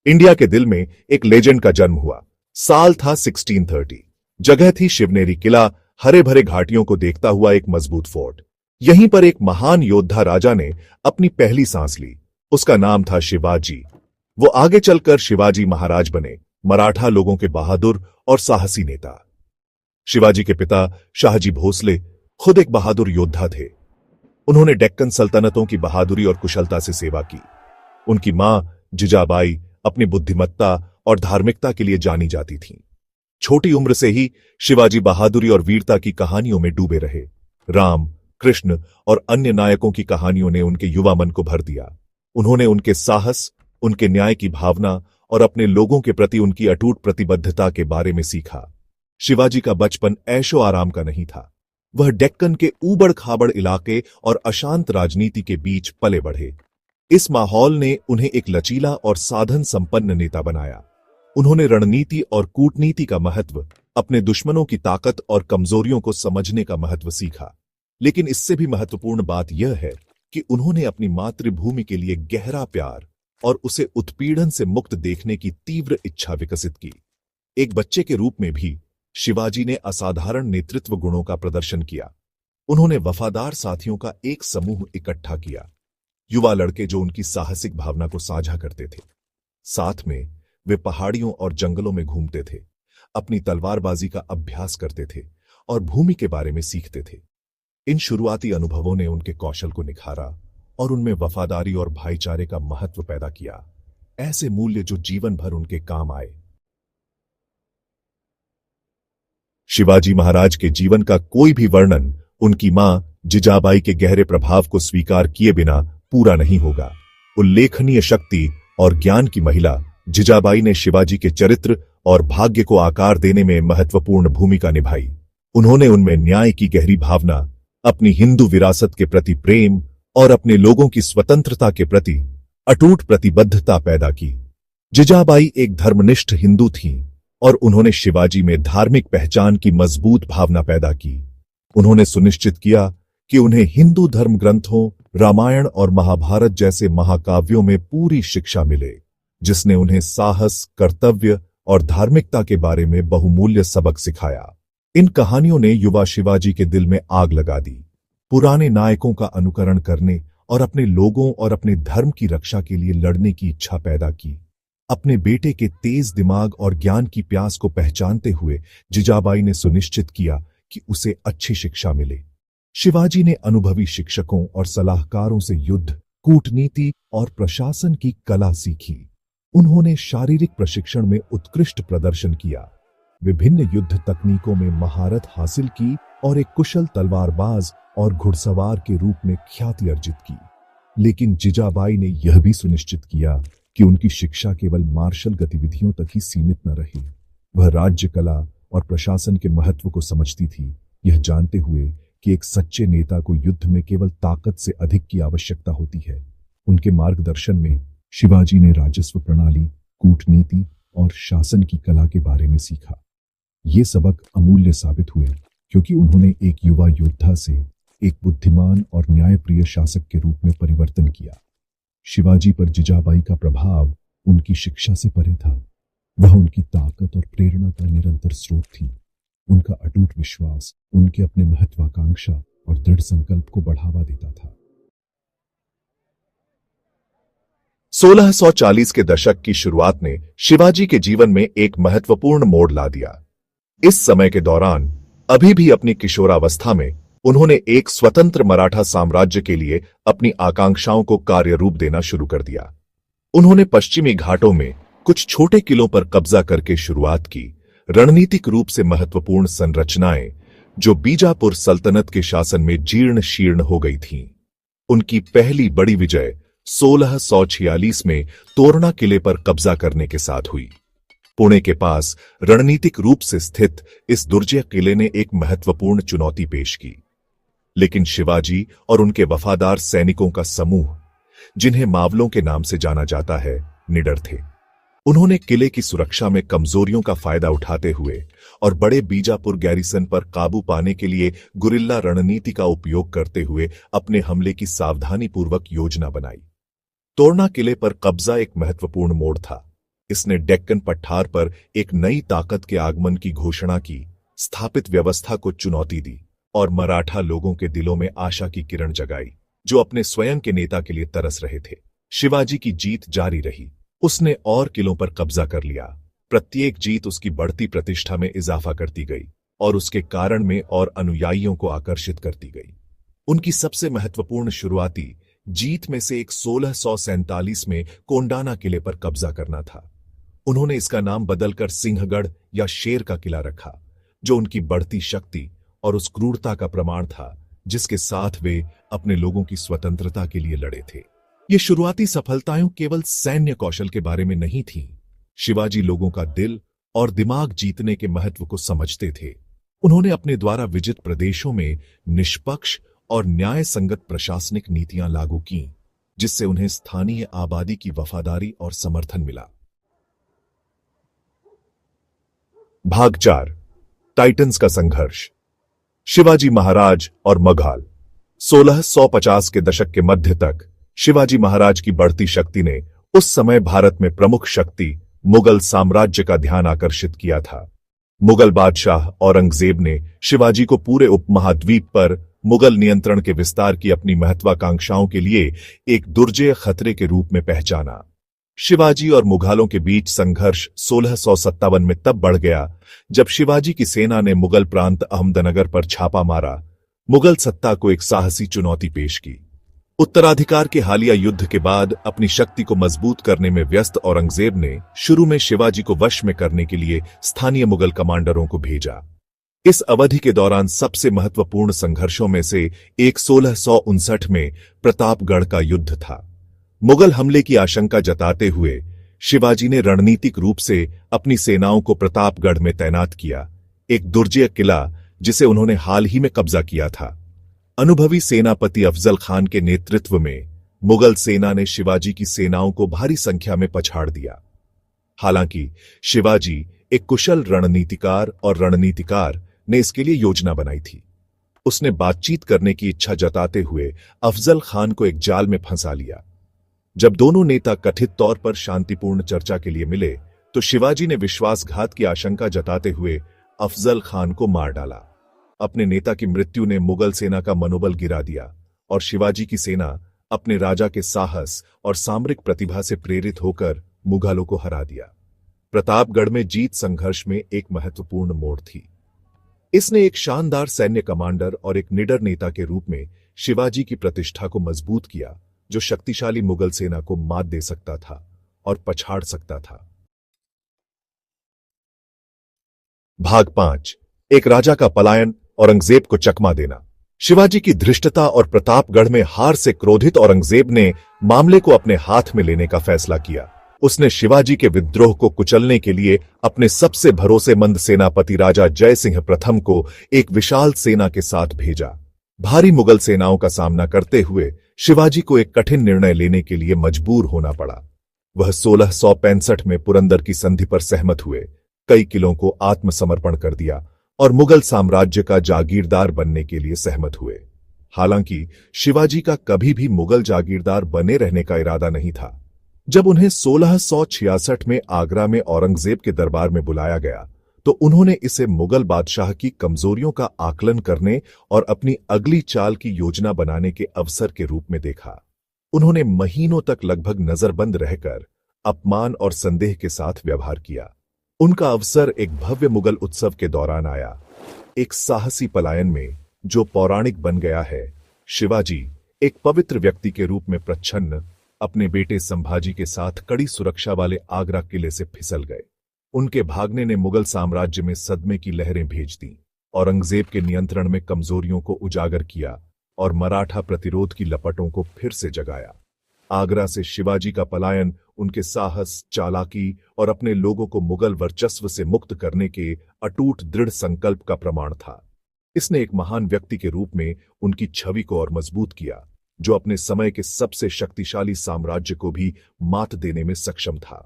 India के दिल में एक लेजेंड का जन्म हुआ। साल था 1630। जगह थी शिवनेरी किला, हरे भरे घाटियों को देखता हुआ एक मजबूत फोर्ट। यहीं पर एक महान योद्धा राजा ने अपनी पहली सांस ली। उसका नाम था शिवाजी। वो आगे चलकर शिवाजी महाराज बने, मराठा लोगों के बहादुर और साहसी नेता। शिवाजी के पिता शाहजी भोसले खुद एक बहादुर योद्धा थे। उन्होंने डेक्कन सल्तनतों की बहादुरी और कुशलता से सेवा की। उनकी मां जिजाबाई अपनी बुद्धिमत्ता और धार्मिकता के लिए जानी जाती थीं। छोटी उम्र से ही शिवाजी बहादुरी और वीरता की कहानियों में डूबे रहे। राम, कृष्ण और अन्य नायकों की कहानियों ने उनके युवा मन को भर दिया। उन्होंने उनके साहस, उनके न्याय की भावना और अपने लोगों के प्रति उनकी अटूट प्रतिबद्धता के बारे में सीखा। शिवाजी का बचपन ऐशो आराम का नहीं था। वह डेक्कन के ऊबड़ खाबड़ इलाके और अशांत राजनीति के बीच पले बढ़े। इस माहौल ने उन्हें एक लचीला और साधन संपन्न नेता बनाया। उन्होंने रणनीति और कूटनीति का महत्व, अपने दुश्मनों की ताकत और कमजोरियों को समझने का महत्व सीखा। लेकिन इससे भी महत्वपूर्ण बात यह है कि उन्होंने अपनी मातृभूमि के लिए गहरा प्यार और उसे उत्पीड़न से मुक्त देखने की तीव्र इच्छा विकसित की। एक बच्चे के रूप में भी शिवाजी ने असाधारण नेतृत्व गुणों का प्रदर्शन किया। उन्होंने वफादार साथियों का एक समूह इकट्ठा किया, युवा लड़के जो उनकी साहसिक भावना को साझा करते थे। साथ में वे पहाड़ियों और जंगलों में घूमते थे, अपनी तलवारबाजी का अभ्यास करते थे और भूमि के बारे में सीखते थे। इन शुरुआती अनुभवों ने उनके कौशल को निखारा और उनमें वफादारी और भाईचारे का महत्व पैदा किया, ऐसे मूल्य जो जीवन भर उनके काम आए। शिवाजी महाराज के जीवन का कोई भी वर्णन उनकी मां जिजाबाई के गहरे प्रभाव को स्वीकार किए बिना पूरा नहीं होगा। उल्लेखनीय शक्ति और ज्ञान की महिला जिजाबाई ने शिवाजी के चरित्र और भाग्य को आकार देने में महत्वपूर्ण भूमिका निभाई। उन्होंने उनमें न्याय की गहरी भावना, अपनी हिंदू विरासत के प्रति प्रेम और अपने लोगों की स्वतंत्रता के प्रति अटूट प्रतिबद्धता पैदा की। जिजाबाई एक धर्मनिष्ठ हिंदू थीं और उन्होंने शिवाजी में धार्मिक पहचान की मजबूत भावना पैदा की। उन्होंने सुनिश्चित किया कि उन्हें हिंदू धर्म ग्रंथों, रामायण और महाभारत जैसे महाकाव्यों में पूरी शिक्षा मिले, जिसने उन्हें साहस, कर्तव्य और धार्मिकता के बारे में बहुमूल्य सबक सिखाया। इन कहानियों ने युवा शिवाजी के दिल में आग लगा दी, पुराने नायकों का अनुकरण करने और अपने लोगों और अपने धर्म की रक्षा के लिए लड़ने की इच्छा पैदा की। अपने बेटे के तेज दिमाग और ज्ञान की प्यास को पहचानते हुए जिजाबाई ने सुनिश्चित किया कि उसे अच्छी शिक्षा मिले। शिवाजी ने अनुभवी शिक्षकों और सलाहकारों से युद्ध, कूटनीति और प्रशासन की कला सीखी। उन्होंने शारीरिक प्रशिक्षण में उत्कृष्ट प्रदर्शन किया, विभिन्न युद्ध तकनीकों में महारत हासिल की और एक कुशल तलवारबाज और घुड़सवार के रूप में ख्याति अर्जित की। लेकिन जिजाबाई ने यह भी सुनिश्चित किया कि उनकी शिक्षा केवल मार्शल गतिविधियों तक ही सीमित न रही। वह राज्य कला और प्रशासन के महत्व को समझती थी, यह जानते हुए कि एक सच्चे नेता को युद्ध में केवल ताकत से अधिक की आवश्यकता होती है। उनके मार्गदर्शन में शिवाजी ने राजस्व प्रणाली, कूटनीति और शासन की कला के बारे में सीखा। ये सबक अमूल्य साबित हुए क्योंकि उन्होंने एक युवा योद्धा से एक बुद्धिमान और न्यायप्रिय शासक के रूप में परिवर्तन किया। शिवाजी पर जिजाबाई का प्रभाव उनकी शिक्षा से परे था। वह उनकी ताकत और प्रेरणा का निरंतर स्रोत थी। उनका अटूट विश्वास उनके अपने महत्वाकांक्षा और दृढ़ संकल्प को बढ़ावा देता था। 1640 के दशक की शुरुआत ने शिवाजी के जीवन में एक महत्वपूर्ण मोड़ ला दिया। इस समय के दौरान अभी भी अपनी किशोरावस्था में उन्होंने एक स्वतंत्र मराठा साम्राज्य के लिए अपनी आकांक्षाओं को कार्य रूप देना शुरू कर दिया। उन्होंने पश्चिमी घाटों में कुछ छोटे किलों पर कब्जा करके शुरुआत की। रणनीतिक रूप से महत्वपूर्ण संरचनाएं जो बीजापुर सल्तनत के शासन में जीर्ण शीर्ण हो गई थीं। उनकी पहली बड़ी विजय 1646 में तोरणा किले पर कब्जा करने के साथ हुई। पुणे के पास रणनीतिक रूप से स्थित इस दुर्जय किले ने एक महत्वपूर्ण चुनौती पेश की, लेकिन शिवाजी और उनके वफादार सैनिकों का समूह, जिन्हें मावलों के नाम से जाना जाता है, निडर थे। उन्होंने किले की सुरक्षा में कमजोरियों का फायदा उठाते हुए और बड़े बीजापुर गैरिसन पर काबू पाने के लिए गुरिल्ला रणनीति का उपयोग करते हुए अपने हमले की सावधानीपूर्वक योजना बनाई। तोरणा किले पर कब्जा एक महत्वपूर्ण मोड़ था। इसने डेक्कन पठार पर एक नई ताकत के आगमन की घोषणा की, स्थापित व्यवस्था को चुनौती दी और मराठा लोगों के दिलों में आशा की किरण जगाई, जो अपने स्वयं के नेता के लिए तरस रहे थे। शिवाजी की जीत जारी रही। उसने और किलों पर कब्जा कर लिया। प्रत्येक जीत उसकी बढ़ती प्रतिष्ठा में इजाफा करती गई और उसके कारण में और अनुयायियों को आकर्षित करती गई। उनकी सबसे महत्वपूर्ण शुरुआती जीत में से एक 1647 में कोंडाना किले पर कब्जा करना था। उन्होंने इसका नाम बदलकर सिंहगढ़ या शेर का किला रखा, जो उनकी बढ़ती शक्ति और उस क्रूरता का प्रमाण था जिसके साथ वे अपने लोगों की स्वतंत्रता के लिए लड़े थे। ये शुरुआती सफलताएं केवल सैन्य कौशल के बारे में नहीं थीं। शिवाजी लोगों का दिल और दिमाग जीतने के महत्व को समझते थे। उन्होंने अपने द्वारा विजित प्रदेशों में निष्पक्ष और न्याय संगत प्रशासनिक नीतियां लागू की, जिससे उन्हें स्थानीय आबादी की वफादारी और समर्थन मिला। भाग 4 टाइटन्स का संघर्ष। शिवाजी महाराज और मघाल। 1650 के दशक के मध्य तक शिवाजी महाराज की बढ़ती शक्ति ने उस समय भारत में प्रमुख शक्ति मुगल साम्राज्य का ध्यान आकर्षित किया था। मुगल बादशाह औरंगजेब ने शिवाजी को पूरे उपमहाद्वीप पर मुगल नियंत्रण के विस्तार की अपनी महत्वाकांक्षाओं के लिए एक दुर्जेय खतरे के रूप में पहचाना। शिवाजी और मुघलों के बीच संघर्ष 1657 में तब बढ़ गया जब शिवाजी की सेना ने मुगल प्रांत अहमदनगर पर छापा मारा, मुगल सत्ता को एक साहसी चुनौती पेश की। उत्तराधिकार के हालिया युद्ध के बाद अपनी शक्ति को मजबूत करने में व्यस्त औरंगजेब ने शुरू में शिवाजी को वश में करने के लिए स्थानीय मुगल कमांडरों को भेजा। इस अवधि के दौरान सबसे महत्वपूर्ण संघर्षों में से एक 1659 में प्रतापगढ़ का युद्ध था। मुगल हमले की आशंका जताते हुए शिवाजी ने रणनीतिक रूप से अपनी सेनाओं को प्रतापगढ़ में तैनात किया, एक दुर्जेय किला जिसे उन्होंने हाल ही में कब्जा किया था। अनुभवी सेनापति अफजल खान के नेतृत्व में मुगल सेना ने शिवाजी की सेनाओं को भारी संख्या में पछाड़ दिया। हालांकि शिवाजी एक कुशल रणनीतिकार ने इसके लिए योजना बनाई थी। उसने बातचीत करने की इच्छा जताते हुए अफजल खान को एक जाल में फंसा लिया। जब दोनों नेता कथित तौर पर शांतिपूर्ण चर्चा के लिए मिले तो शिवाजी ने विश्वासघात की आशंका जताते हुए अफजल खान को मार डाला। अपने नेता की मृत्यु ने मुगल सेना का मनोबल गिरा दिया और शिवाजी की सेना अपने राजा के साहस और सामरिक प्रतिभा से प्रेरित होकर मुगलों को हरा दिया। प्रतापगढ़ में जीत संघर्ष में एक महत्वपूर्ण मोड़ थी। इसने एक शानदार सैन्य कमांडर और एक निडर नेता के रूप में शिवाजी की प्रतिष्ठा को मजबूत किया, जो शक्तिशाली मुगल सेना को मात दे सकता था और पछाड़ सकता था। भाग 5 एक राजा का पलायन, औरंगजेब को चकमा देना। शिवाजी की धृष्टता और प्रतापगढ़ में हार से क्रोधित औरंगजेब ने मामले को अपने हाथ में लेने का फैसला किया। उसने शिवाजी के विद्रोह को कुचलने के लिए अपने सबसे भरोसेमंद सेनापति राजा जय सिंह प्रथम को एक विशाल सेना के साथ भेजा। भारी मुगल सेनाओं का सामना करते हुए शिवाजी को एक कठिन निर्णय लेने के लिए मजबूर होना पड़ा। वह 1665 में पुरंदर की संधि पर सहमत हुए, कई किलों को आत्मसमर्पण कर दिया और मुगल साम्राज्य का जागीरदार बनने के लिए सहमत हुए। हालांकि शिवाजी का कभी भी मुगल जागीरदार बने रहने का इरादा नहीं था। जब उन्हें 1666 में आगरा में औरंगजेब के दरबार में बुलाया गया तो उन्होंने इसे मुगल बादशाह की कमजोरियों का आकलन करने और अपनी अगली चाल की योजना बनाने के अवसर के रूप में देखा। उन्होंने महीनों तक लगभग नजरबंद रहकर अपमान और संदेह के साथ व्यवहार किया। उनका अवसर एक भव्य मुगल उत्सव के दौरान आया, एक साहसी पलायन में जो पौराणिक बन गया है। शिवाजी एक पवित्र व्यक्ति के रूप में प्रच्छन्न अपने बेटे संभाजी के साथ कड़ी सुरक्षा वाले आगरा किले से फिसल गए। उनके भागने ने मुगल साम्राज्य में सदमे की लहरें भेज दी, औरंगजेब के नियंत्रण में कमजोरियों को उजागर किया और मराठा प्रतिरोध की लपटों को फिर से जगाया। आगरा से शिवाजी का पलायन उनके साहस, चालाकी और अपने लोगों को मुगल वर्चस्व से मुक्त करने के अटूट दृढ़ संकल्प का प्रमाण था। इसने एक महान व्यक्ति के रूप में उनकी छवि को और मजबूत किया, जो अपने समय के सबसे शक्तिशाली साम्राज्य को भी मात देने में सक्षम था।